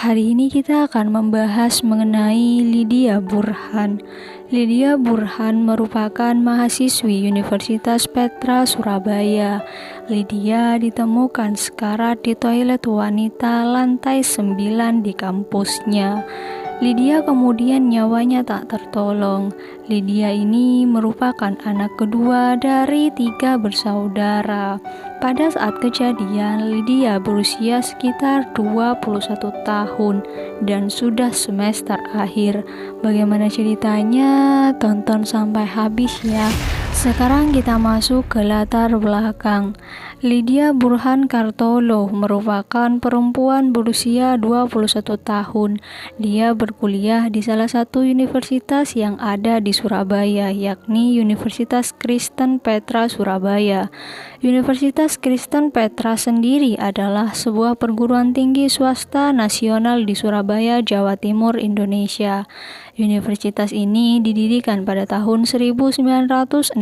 Hari ini kita akan membahas mengenai Lydia Burhan. Lydia Burhan merupakan mahasiswi Universitas Petra Surabaya. Lydia ditemukan sekarat di toilet wanita lantai 9 di kampusnya. Lydia kemudian nyawanya tak tertolong. Lydia ini merupakan anak kedua dari 3 bersaudara. Pada saat kejadian, Lydia berusia sekitar 21 tahun dan sudah semester akhir. Bagaimana ceritanya? Tonton sampai habis ya. Sekarang kita masuk ke latar belakang. Lydia Burhan Kartolo merupakan perempuan berusia 21 tahun. Dia berkuliah di salah satu universitas yang ada di Surabaya, yakni Universitas Kristen Petra Surabaya. Universitas Kristen Petra sendiri adalah sebuah perguruan tinggi swasta nasional di Surabaya, Jawa Timur, Indonesia. Universitas ini didirikan pada tahun 1961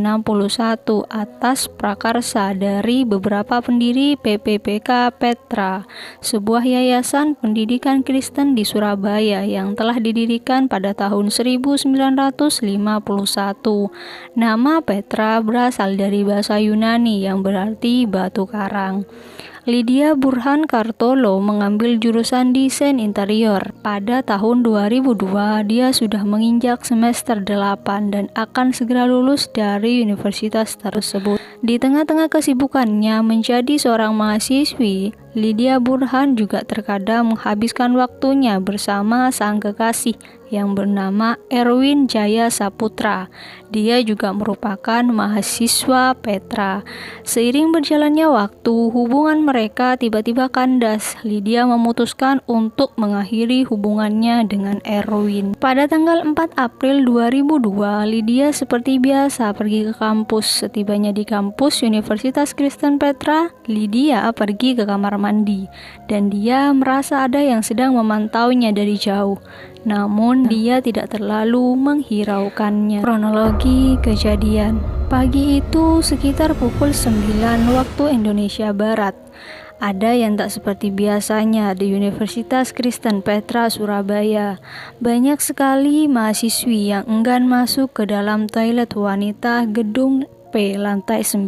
atas prakarsa dari beberapa pendiri PPPK Petra, sebuah yayasan pendidikan Kristen di Surabaya yang telah didirikan pada tahun 1951. Nama Petra berasal dari bahasa Yunani yang berarti batu karang. Lydia Burhan Kartolo mengambil jurusan desain interior. Pada tahun 2002, dia sudah menginjak semester 8 dan akan segera lulus dari universitas tersebut. Di tengah-tengah kesibukannya menjadi seorang mahasiswi, Lydia Burhan juga terkadang menghabiskan waktunya bersama sang kekasih yang bernama Erwin Jaya Saputra. Dia juga merupakan mahasiswa Petra. Seiring berjalannya waktu, hubungan mereka tiba-tiba kandas. Lydia memutuskan untuk mengakhiri hubungannya dengan Erwin. Pada tanggal 4 April 2002, Lydia seperti biasa pergi ke kampus. Setibanya di kampus Universitas Kristen Petra, Lydia pergi ke kamar mandi dan dia merasa ada yang sedang memantaunya dari jauh. Namun dia tidak terlalu menghiraukannya. Kronologi kejadian. Pagi itu sekitar pukul 9 waktu Indonesia Barat. Ada yang tak seperti biasanya di Universitas Kristen Petra Surabaya. Banyak sekali mahasiswi yang enggan masuk ke dalam toilet wanita gedung P lantai 9.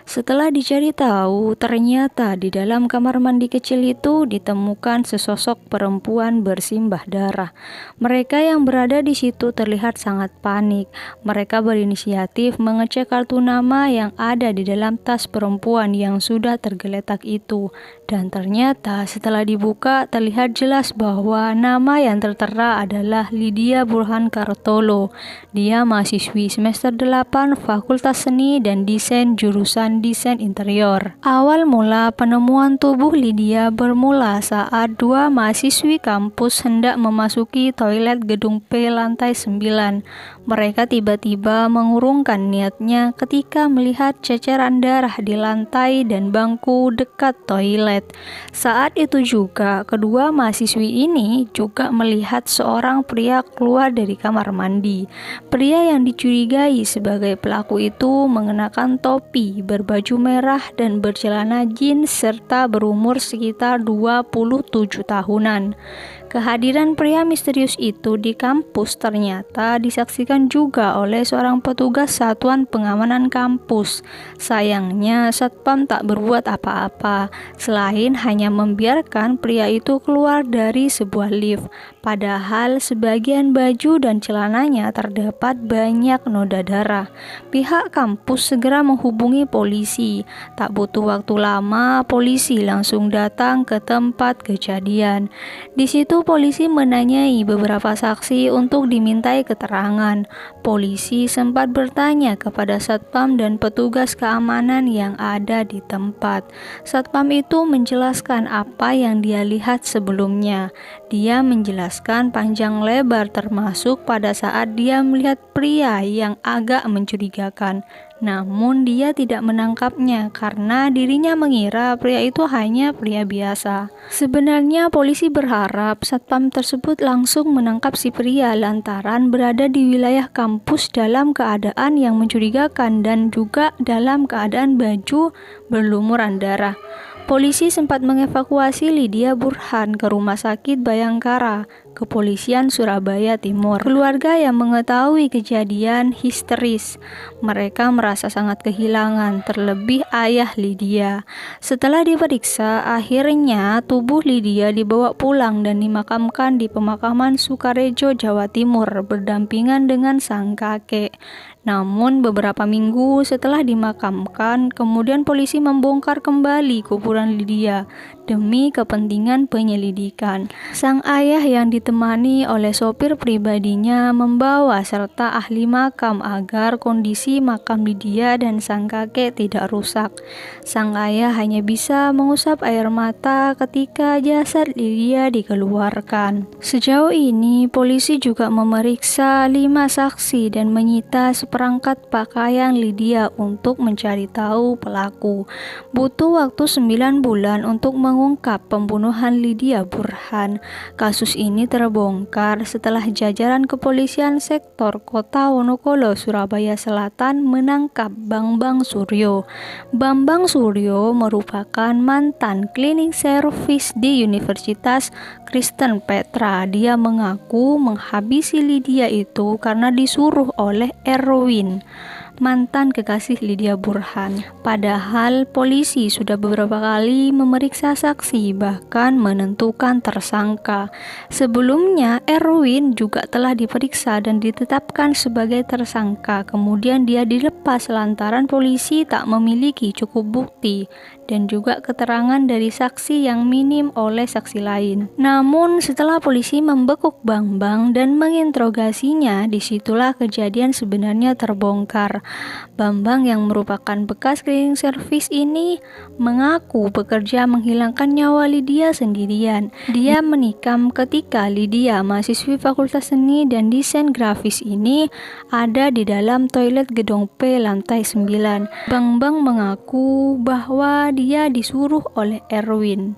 Setelah dicari tahu, ternyata di dalam kamar mandi kecil itu ditemukan sesosok perempuan bersimbah darah. Mereka yang berada di situ terlihat sangat panik. Mereka berinisiatif mengecek kartu nama yang ada di dalam tas perempuan yang sudah tergeletak itu. Dan ternyata setelah dibuka terlihat jelas bahwa nama yang tertera adalah Lydia Burhan Kartolo. Dia mahasiswi semester 8 Fakultas Seni dan Desain jurusan Desain Interior. Awal mula penemuan tubuh Lydia bermula saat 2 mahasiswi kampus hendak memasuki toilet gedung P lantai 9. Mereka tiba-tiba mengurungkan niatnya ketika melihat ceceran darah di lantai dan bangku dekat toilet. Saat itu juga kedua mahasiswi ini juga melihat seorang pria keluar dari kamar mandi. Pria yang dicurigai sebagai pelaku itu mengenakan topi, berbaju merah dan bercelana jeans serta berumur sekitar 27 tahunan. Kehadiran pria misterius itu di kampus ternyata disaksikan juga oleh seorang petugas satuan pengamanan kampus. Sayangnya satpam tak berbuat apa-apa selain hanya membiarkan pria itu keluar dari sebuah lift. Padahal sebagian baju dan celananya terdapat banyak noda darah. Pihak kampus segera menghubungi polisi. Tak butuh waktu lama, polisi langsung datang ke tempat kejadian. Di situ polisi menanyai beberapa saksi untuk dimintai keterangan. Polisi sempat bertanya kepada satpam dan petugas keamanan yang ada di tempat. Satpam itu menjelaskan apa yang dia lihat sebelumnya. Dia menjelaskan panjang lebar termasuk pada saat dia melihat pria yang agak mencurigakan. Namun dia tidak menangkapnya karena dirinya mengira pria itu hanya pria biasa. Sebenarnya polisi berharap satpam tersebut langsung menangkap si pria lantaran berada di wilayah kampus dalam keadaan yang mencurigakan dan juga dalam keadaan baju berlumuran darah. Polisi sempat mengevakuasi Lydia Burhan ke Rumah Sakit Bayangkara, Kepolisian Surabaya Timur. Keluarga yang mengetahui kejadian histeris. Mereka merasa sangat kehilangan, terlebih ayah Lydia. Setelah diperiksa, akhirnya tubuh Lydia dibawa pulang dan dimakamkan di pemakaman Sukarejo, Jawa Timur, berdampingan dengan sang kakek. Namun beberapa minggu setelah dimakamkan, kemudian polisi membongkar kembali kuburan Lydia demi kepentingan penyelidikan. Sang ayah yang ditemani oleh sopir pribadinya membawa serta ahli makam agar kondisi makam Lydia dan sang kakek tidak rusak. Sang ayah hanya bisa mengusap air mata ketika jasad Lydia dikeluarkan. Sejauh ini, polisi juga memeriksa 5 saksi dan menyita seperangkat pakaian Lydia untuk mencari tahu pelaku. Butuh waktu 9 bulan untuk mengungkap pembunuhan Lydia Burhan. Kasus ini terbongkar setelah jajaran kepolisian sektor Kota Wonokolo, Surabaya Selatan menangkap Bambang Suryo. Bambang Suryo merupakan mantan cleaning service di Universitas Kristen Petra. Dia mengaku menghabisi Lydia itu karena disuruh oleh Erwin, mantan kekasih Lydia Burhan. Padahal polisi sudah beberapa kali memeriksa saksi, bahkan menentukan tersangka. Sebelumnya Erwin juga telah diperiksa dan ditetapkan sebagai tersangka. Kemudian dia dilepas lantaran polisi tak memiliki cukup bukti dan juga keterangan dari saksi yang minim oleh saksi lain. Namun setelah polisi membekuk Bambang dan menginterogasinya, disitulah kejadian sebenarnya terbongkar. Bambang yang merupakan bekas cleaning service ini mengaku bekerja menghilangkan nyawa Lydia sendirian. Dia menikam ketika Lydia, mahasiswi Fakultas Seni dan Desain Grafis ini, ada di dalam toilet gedung P lantai 9. Bambang mengaku bahwa dia disuruh oleh Erwin.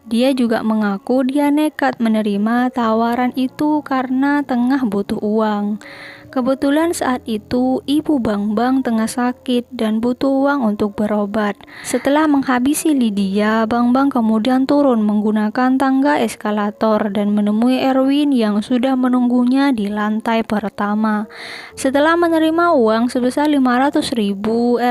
Dia juga mengaku dia nekat menerima tawaran itu karena tengah butuh uang. Kebetulan saat itu ibu Bambang tengah sakit dan butuh uang untuk berobat. Setelah menghabisi Lydia, Bambang kemudian turun menggunakan tangga eskalator dan menemui Erwin yang sudah menunggunya di lantai pertama. Setelah menerima uang sebesar 500.000,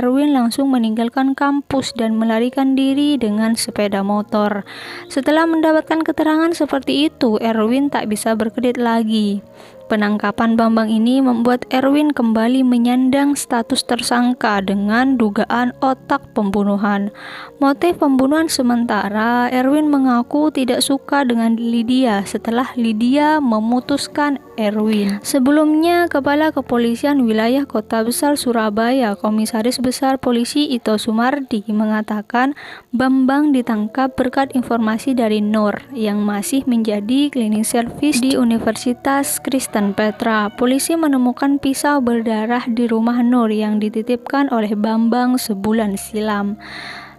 Erwin langsung meninggalkan kampus dan melarikan diri dengan sepeda motor. Setelah mendapatkan keterangan seperti itu, Erwin tak bisa berkedip lagi. Penangkapan Bambang ini membuat Erwin kembali menyandang status tersangka dengan dugaan otak pembunuhan. Motif pembunuhan sementara, Erwin mengaku tidak suka dengan Lydia setelah Lydia memutuskan Erwin. Sebelumnya, Kepala Kepolisian Wilayah Kota Besar Surabaya, Komisaris Besar Polisi Ito Sumardi, mengatakan Bambang ditangkap berkat informasi dari Nur yang masih menjadi cleaning service di Universitas Kristen Petra. Polisi menemukan pisau berdarah di rumah Nur yang dititipkan oleh Bambang sebulan silam.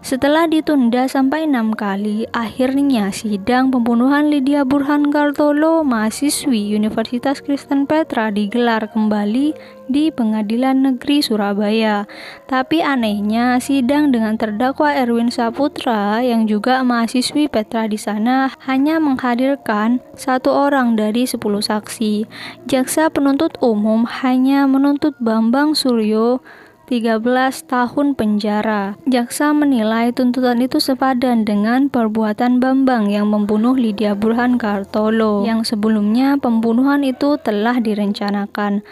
Setelah ditunda sampai 6 kali, akhirnya sidang pembunuhan Lydia Burhan Kartolo, mahasiswi Universitas Kristen Petra, digelar kembali di Pengadilan Negeri Surabaya. Tapi anehnya, sidang dengan terdakwa Erwin Saputra yang juga mahasiswi Petra di sana hanya menghadirkan 1 orang dari 10 saksi. Jaksa penuntut umum hanya menuntut Bambang Suryo 13 tahun penjara. Jaksa menilai tuntutan itu sepadan dengan perbuatan Bambang yang membunuh Lydia Burhan Kartolo, yang sebelumnya pembunuhan itu telah direncanakan.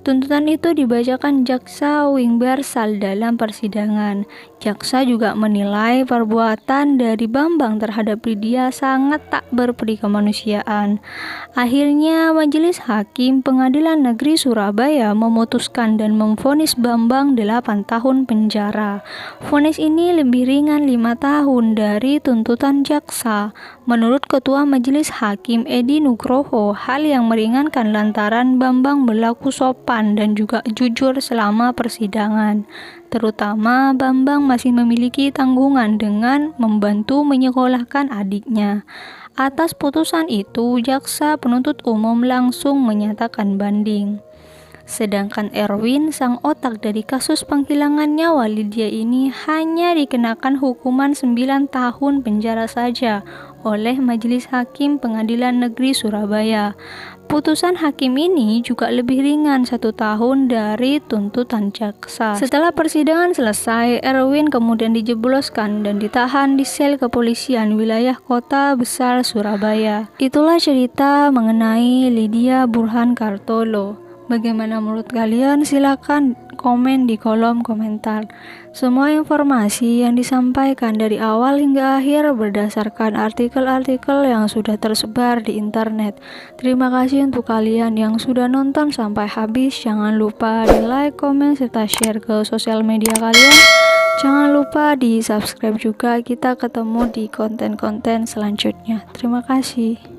Tuntutan itu dibacakan Jaksa Wingbarsal dalam persidangan. Jaksa juga menilai perbuatan dari Bambang terhadap Lydia sangat tak berperi kemanusiaan. Akhirnya, Majelis Hakim Pengadilan Negeri Surabaya memutuskan dan memvonis Bambang 8 tahun penjara. Vonis ini lebih ringan 5 tahun dari tuntutan jaksa. Menurut Ketua Majelis Hakim Edi Nugroho, hal yang meringankan lantaran Bambang berlaku sopan dan juga jujur selama persidangan. Terutama Bambang masih memiliki tanggungan dengan membantu menyekolahkan adiknya. Atas putusan itu, jaksa penuntut umum langsung menyatakan banding. Sedangkan Erwin, sang otak dari kasus penghilangan nyawa Lydia ini, hanya dikenakan hukuman 9 tahun penjara saja oleh Majelis Hakim Pengadilan Negeri Surabaya. Putusan hakim ini juga lebih ringan 1 tahun dari tuntutan jaksa. Setelah persidangan selesai, Erwin kemudian dijebloskan dan ditahan di sel kepolisian wilayah Kota Besar Surabaya. Itulah cerita mengenai Lydia Burhan Kartolo. Bagaimana menurut kalian? Silakan komen di kolom komentar. Semua informasi yang disampaikan dari awal hingga akhir berdasarkan artikel-artikel yang sudah tersebar di internet. Terima kasih untuk kalian yang sudah nonton sampai habis. Jangan lupa di like, komen, serta share ke sosial media kalian. Jangan lupa di subscribe juga. Kita ketemu di konten-konten selanjutnya. Terima kasih.